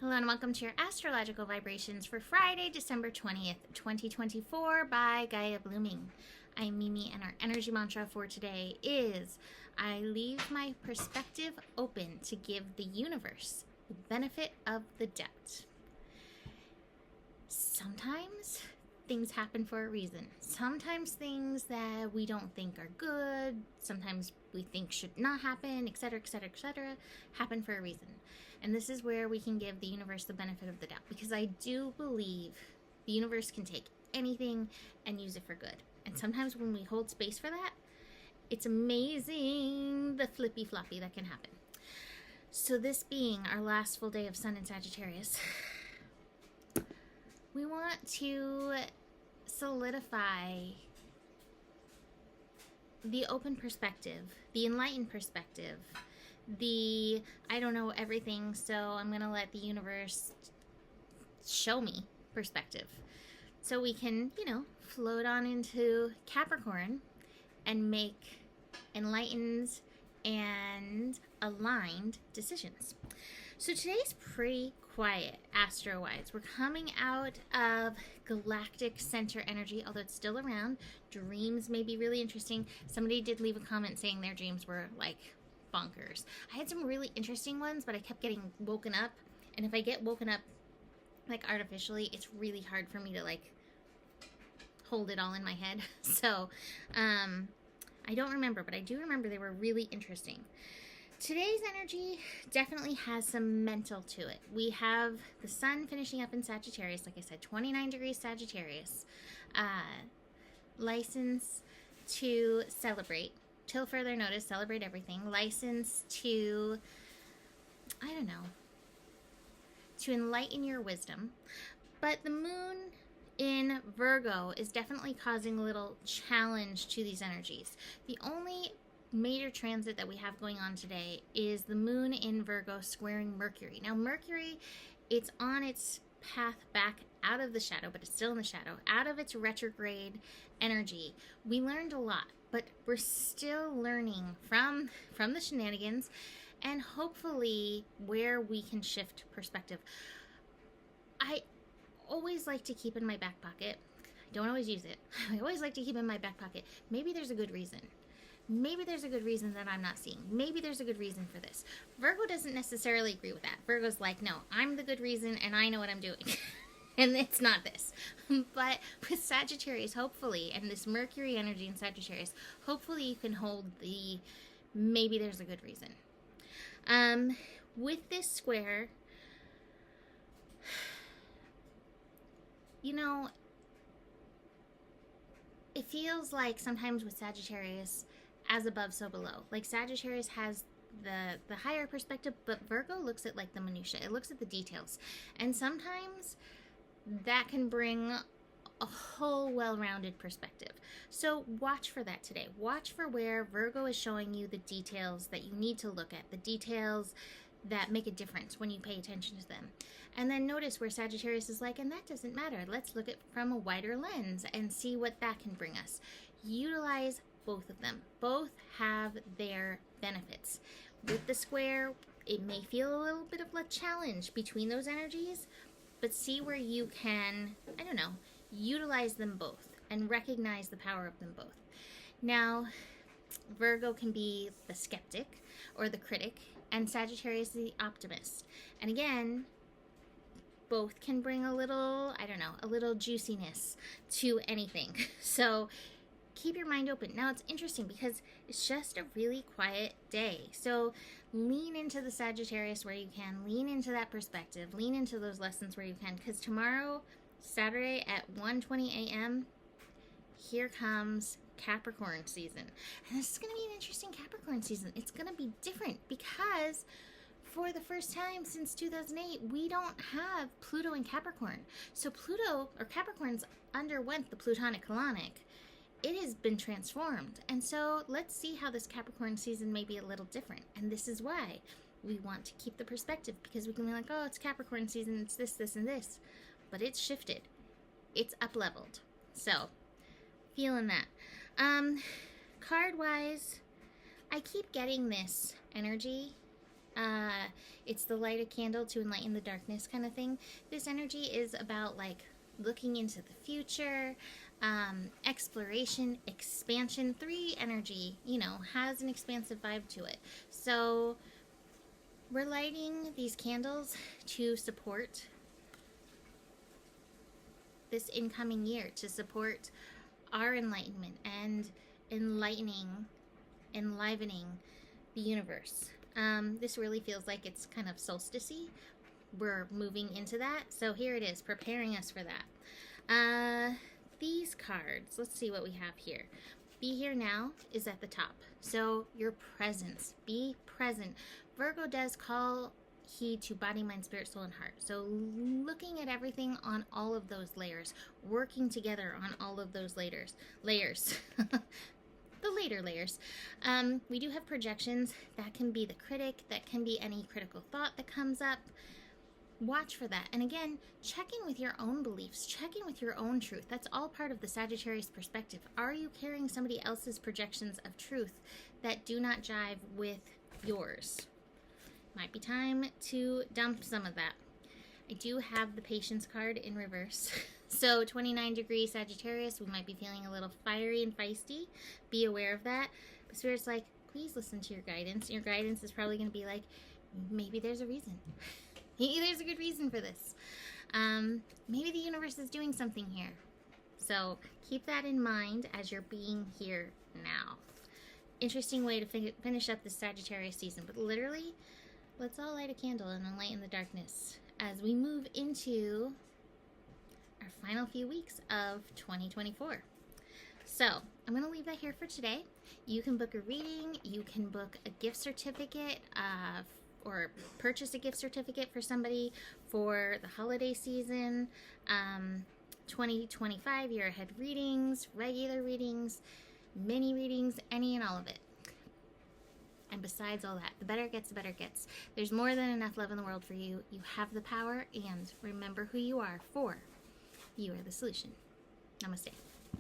Hello and welcome to your astrological vibrations for Friday, December 20th, 2024 by Gaia Blooming. I'm Mimi and our energy mantra for today is I leave my perspective open to give the universe the benefit of the doubt. Sometimes things happen for a reason. Sometimes things that we don't think are good, sometimes we think should not happen, etc., etc., etc., happen for a reason. And this is where we can give the universe the benefit of the doubt, because I do believe the universe can take anything and use it for good. And sometimes when we hold space for that, it's amazing the flippy floppy that can happen. So this being our last full day of Sun in Sagittarius, we want to solidify the open perspective, the enlightened perspective, the I don't know everything, so I'm going to let the universe show me perspective. So we can, float on into Capricorn and make enlightened and aligned decisions. So today's pretty quiet astro-wise. We're coming out of galactic center energy, although it's still around. Dreams may be really interesting. Somebody did leave a comment saying their dreams were like bonkers. I had some really interesting ones, but I kept getting woken up. And if I get woken up like artificially, it's really hard for me to like hold it all in my head. So I don't remember, but I do remember they were really interesting. Today's energy definitely has some mental to it. We have the sun finishing up in Sagittarius, like I said, 29 degrees Sagittarius. License to celebrate. Till further notice, celebrate everything. License to, to enlighten your wisdom. But the moon in Virgo is definitely causing a little challenge to these energies. The only major transit that we have going on today is the moon in Virgo squaring Mercury. Now Mercury, it's on its path back out of the shadow, but it's still in the shadow, out of its retrograde energy. We learned a lot, but we're still learning from the shenanigans and hopefully where we can shift perspective. I always like to keep in my back pocket, I don't always use it, I always like to keep in my back pocket, maybe there's a good reason. Maybe there's a good reason that I'm not seeing. Maybe there's a good reason for this. Virgo doesn't necessarily agree with that. Virgo's like, no, I'm the good reason and I know what I'm doing. And it's not this. But with Sagittarius, hopefully, and this Mercury energy in Sagittarius, hopefully you can hold the maybe there's a good reason. With this square, it feels like sometimes with Sagittarius, as above, so below. Like Sagittarius has the higher perspective, but Virgo looks at like the minutia. It looks at the details. And sometimes that can bring a whole well-rounded perspective. So watch for that today. Watch for where Virgo is showing you the details that you need to look at, the details that make a difference when you pay attention to them. And then notice where Sagittarius is like, and that doesn't matter. Let's look at from a wider lens and see what that can bring us. Utilize both of them. Both have their benefits. With the square, it may feel a little bit of a challenge between those energies, but see where you can, utilize them both and recognize the power of them both. Now, Virgo can be the skeptic or the critic, and Sagittarius is the optimist. And again, both can bring a little, a little juiciness to anything. So keep your mind open. Now it's interesting because it's just a really quiet day. So lean into the Sagittarius where you can, lean into that perspective, lean into those lessons where you can, because tomorrow, Saturday at 1:20 a.m., here comes Capricorn season. And this is going to be an interesting Capricorn season. It's going to be different because for the first time since 2008, we don't have Pluto in Capricorn. So Pluto, or Capricorn's underwent the Plutonic colonic. It has been transformed. And so let's see how this Capricorn season may be a little different. And this is why we want to keep the perspective, because we can be like, oh, it's Capricorn season, it's this, this, and this. But it's shifted. It's up-leveled. So, feeling that. Card-wise, I keep getting this energy It's the light a candle to enlighten the darkness kind of thing. This energy is about like looking into the future, exploration, expansion. 3 energy, you know, has an expansive vibe to it. So we're lighting these candles to support this incoming year, to support our enlightenment and enlivening the universe. This really feels like it's kind of solstice-y. We're moving into that. So here it is, preparing us for that. These cards, let's see what we have here. Be here now is at the top. So your presence, be present. Virgo does call heed to body, mind, spirit, soul, and heart. So looking at everything on all of those layers, working together on all of those layers. The later layers. We do have projections. That can be the critic. That can be any critical thought that comes up. Watch for that. And again, check in with your own beliefs. Check in with your own truth. That's all part of the Sagittarius perspective. Are you carrying somebody else's projections of truth that do not jive with yours? Might be time to dump some of that. I do have the Patience card in reverse. So 29-degree Sagittarius, we might be feeling a little fiery and feisty. Be aware of that. But Spirit's like, please listen to your guidance. Your guidance is probably going to be like, maybe there's a reason. Maybe there's a good reason for this. Maybe the universe is doing something here. So keep that in mind as you're being here now. Interesting way to finish up this Sagittarius season. But literally, let's all light a candle and enlighten the darkness as we move into our final few weeks of 2024. So I'm going to leave that here for today. You can book a reading. You can book a gift certificate or purchase a gift certificate for somebody for the holiday season. 2025 year ahead readings, regular readings, mini readings, any and all of it. And besides all that, the better it gets, the better it gets. There's more than enough love in the world for you. You have the power, and remember who you are, for you are the solution. Namaste.